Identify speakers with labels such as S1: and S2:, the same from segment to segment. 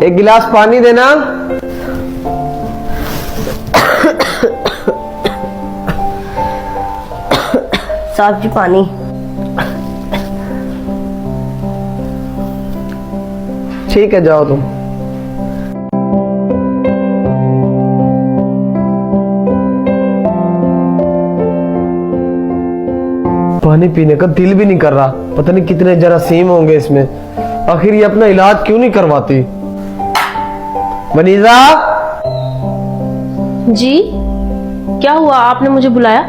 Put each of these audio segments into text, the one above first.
S1: एक गिलास पानी देना।
S2: साहब जी पानी।
S1: ठीक है, जाओ तुम। पानी पीने का दिल भी नहीं कर रहा। पता नहीं कितने जरासीम होंगे इसमें। आखिर ये अपना इलाज क्यों नहीं करवाती? मनीषा
S3: जी, क्या हुआ? आपने मुझे बुलाया?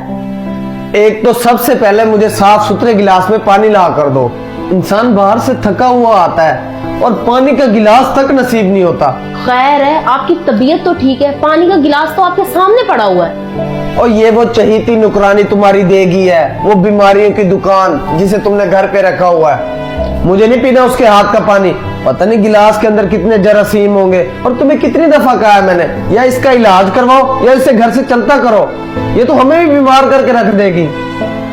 S1: एक तो सबसे पहले मुझे साफ सुथरे गिलास में पानी ला कर दो। इंसान बाहर से थका हुआ आता है और पानी का गिलास तक नसीब नहीं होता।
S3: खैर है, आपकी तबीयत तो ठीक है, पानी का गिलास तो आपके सामने पड़ा हुआ है।
S1: और ये वो चहीती नुकरानी तुम्हारी देगी है, वो बीमारियों की दुकान जिसे तुमने घर पे रखा हुआ है। मुझे नहीं पीना उसके हाथ का पानी। पता नहीं गिलास के अंदर कितने जरासीम होंगे। और तुम्हें कितनी दफा कहा है मैंने, या इसका इलाज करवाओ या इसे घर से चलता करो। ये तो हमें भी बीमार करके रख देगी।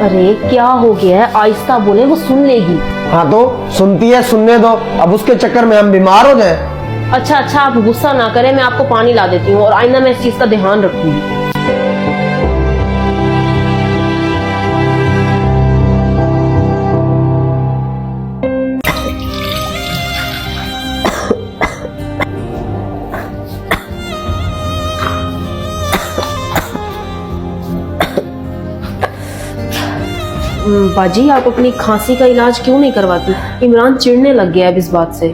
S3: अरे क्या हो गया है? आहिस्ता बोले, वो सुन लेगी।
S1: हाँ तो सुनती है, सुनने दो। अब उसके चक्कर में हम बीमार हो जाए।
S3: अच्छा अच्छा, आप गुस्सा ना करें, मैं आपको पानी ला देती हूँ और आइंदा मैं इस चीज का ध्यान रखूंगी। बाजी, आप अपनी खांसी का इलाज क्यों नहीं करवाती? इमरान चिढ़ने लग गया है इस बात से।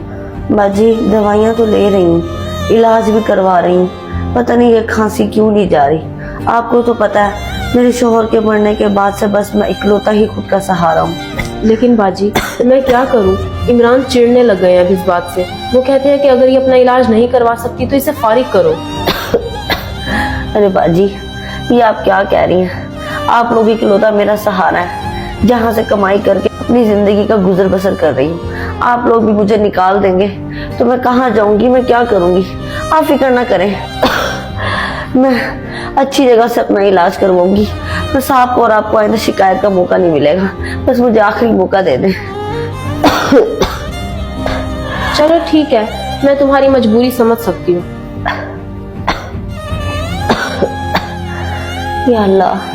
S2: बाजी दवाइयाँ तो ले रही हूँ, इलाज भी करवा रही हूँ, पता नहीं ये खांसी क्यों नहीं जा रही। आपको तो पता है मेरे शोहर के मरने के बाद से बस मैं इकलौता ही खुद का सहारा हूँ।
S3: लेकिन बाजी मैं क्या करूँ, इमरान चिढ़ने लग गए हैं अब इस बात से। वो कहते हैं कि अगर ये अपना इलाज नहीं करवा सकती तो इसे फारिग करो।
S2: अरे बाजी ये आप क्या कह रही हैं? आप लोग इकलौता मेरा सहारा है, जहाँ से कमाई करके अपनी जिंदगी का गुजर बसर कर रही हूँ। आप लोग भी मुझे निकाल देंगे तो मैं कहाँ जाऊंगी, मैं क्या करूंगी? आप फिक्र ना करें, मैं अच्छी जगह से अपना इलाज करवाऊंगी। बस आपको और आपको आइंदा शिकायत का मौका नहीं मिलेगा। बस मुझे आखिरी मौका दे दें।
S3: चलो ठीक है, मैं तुम्हारी मजबूरी समझ सकती हूँ।
S2: या अल्लाह,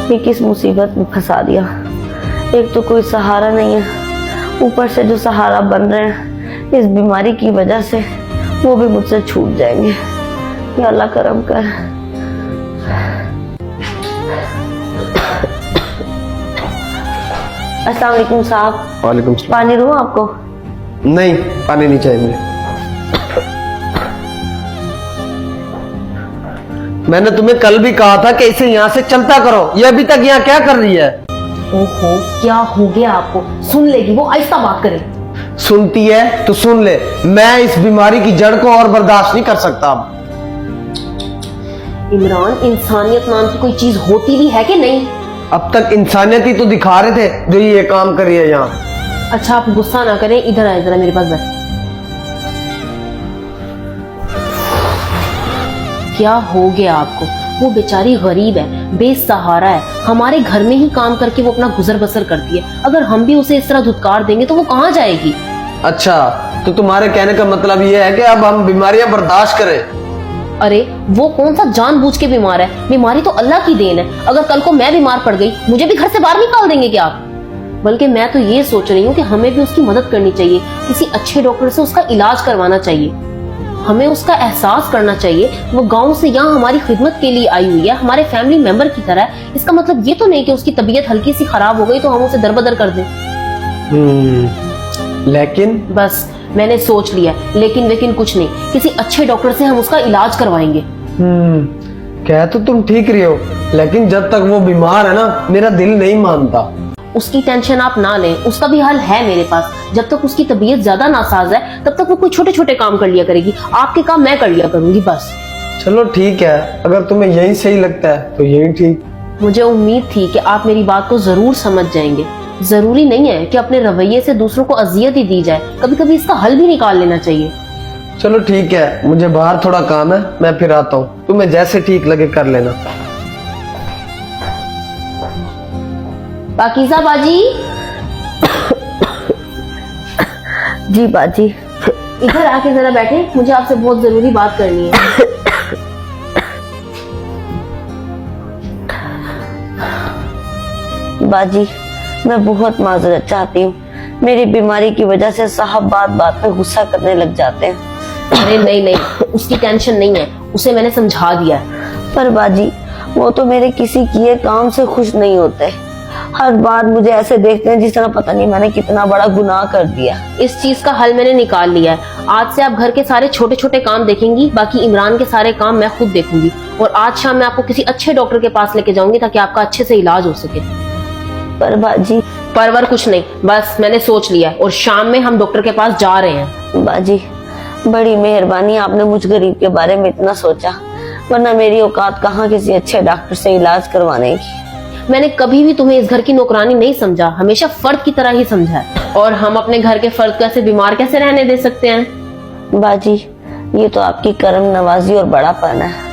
S2: ये किस मुसीबत में फंसा दिया। एक तो कोई सहारा नहीं है, ऊपर से जो सहारा बन रहे हैं इस बीमारी की वजह से वो भी मुझसे छूट जाएंगे। या अल्लाह करम कर। अस्सलाम वालेकुम साहब।
S1: वालेकुम सलाम।
S2: पानी दूं आपको?
S1: नहीं, पानी नहीं चाहिए। मैंने तुम्हें कल भी कहा था कि इसे यहाँ से चलता करो। ये अभी तक यहाँ क्या कर रही है?
S3: ओहो, क्या हो गया आपको? सुन लेगी वो, आहिस्ता बात करे।
S1: सुनती है तो सुन ले। मैं इस बीमारी की जड़ को और बर्दाश्त नहीं कर सकता अब।
S3: इमरान, इंसानियत नाम की कोई चीज होती भी है कि नहीं?
S1: अब तक इंसानियत ही तो दिखा रहे थे जो ये काम कर रही है यहाँ।
S3: अच्छा आप गुस्सा ना करें, इधर आए जरा मेरे पास बैठ। क्या हो गया आपको? वो बेचारी गरीब है, बेसहारा है, हमारे घर में ही काम करके वो अपना गुजर बसर करती है। अगर हम भी उसे इस तरह धुतकार देंगे तो वो कहाँ जाएगी?
S1: अच्छा, तो तुम्हारे कहने का मतलब ये है कि अब हम बीमारियां बर्दाश्त करें?
S3: अरे वो कौन सा जानबूझ के बीमार है? बीमारी तो अल्लाह की देन है। अगर कल को मैं बीमार पड़ गई, मुझे भी घर से बाहर निकाल देंगे क्या आप? बल्कि मैं तो ये सोच रही हूँ कि हमें भी उसकी मदद करनी चाहिए, किसी अच्छे डॉक्टर से उसका इलाज करवाना चाहिए। हमें उसका एहसास करना चाहिए वो गांव से यहाँ हमारी खिदमत के लिए आई हुई है, हमारे फैमिली मेंबर की तरह। इसका मतलब ये तो नहीं कि उसकी तबीयत हल्की सी खराब हो गई तो हम उसे दरबदर कर दें।
S1: लेकिन
S3: बस मैंने सोच लिया, लेकिन कुछ नहीं, किसी अच्छे डॉक्टर से हम उसका इलाज करवाएंगे।
S1: कह तो तुम ठीक रही हो, लेकिन जब तक वो बीमार है ना, मेरा दिल नहीं मानता।
S3: उसकी टेंशन आप ना लें, उसका भी हल है मेरे पास। जब तक उसकी तबीयत ज्यादा नासाज है तब तक वो कोई छोटे छोटे काम कर लिया करेगी, आपके काम मैं कर लिया करूंगी बस।
S1: चलो ठीक है, अगर तुम्हें यही सही लगता है तो यही ठीक।
S3: मुझे उम्मीद थी कि आप मेरी बात को जरूर समझ जाएंगे। जरूरी नहीं है कि अपने रवैये से दूसरों को अजियत ही दी जाए, कभी कभी इसका हल भी निकाल लेना चाहिए।
S1: चलो ठीक है, मुझे बाहर थोड़ा काम है, मैं फिर आता हूँ। तुम्हें जैसे ठीक लगे कर लेना।
S3: पाकीज़ा बाजी।
S2: जी बाजी।
S3: इधर आके जरा बैठे, मुझे आपसे बहुत जरूरी बात करनी है।
S2: बाजी, मैं बहुत माजरत चाहती हूँ। मेरी बीमारी की वजह से साहब बात बात पे गुस्सा करने लग जाते हैं।
S3: अरे नहीं नहीं, उसकी टेंशन नहीं है, उसे मैंने समझा दिया है।
S2: पर बाजी, वो तो मेरे किसी किए काम से खुश नहीं होते। हर बार मुझे ऐसे देखते हैं जिस तरह पता नहीं मैंने कितना बड़ा गुनाह कर दिया।
S3: इस चीज का हल मैंने निकाल लिया है। आज से आप घर के सारे छोटे छोटे काम देखेंगी, बाकी इमरान के सारे काम मैं खुद देखूंगी। और आज शाम मैं आपको किसी अच्छे डॉक्टर के पास लेके जाऊंगी ताकि आपका अच्छे से इलाज हो सके।
S2: पर बाजी,
S3: परवर कुछ नहीं, बस मैंने सोच लिया है और शाम में हम डॉक्टर के पास जा रहे हैं।
S2: बाजी, बड़ी मेहरबानी, आपने मुझ गरीब के बारे में इतना सोचा, वरना मेरी औकात कहाँ किसी अच्छे डॉक्टर से इलाज करवाने की।
S3: मैंने कभी भी तुम्हें इस घर की नौकरानी नहीं समझा, हमेशा फर्द की तरह ही समझा है। और हम अपने घर के फर्द को ऐसे बीमार कैसे रहने दे सकते हैं?
S2: बाजी, ये तो आपकी करम नवाजी और बड़ापन है।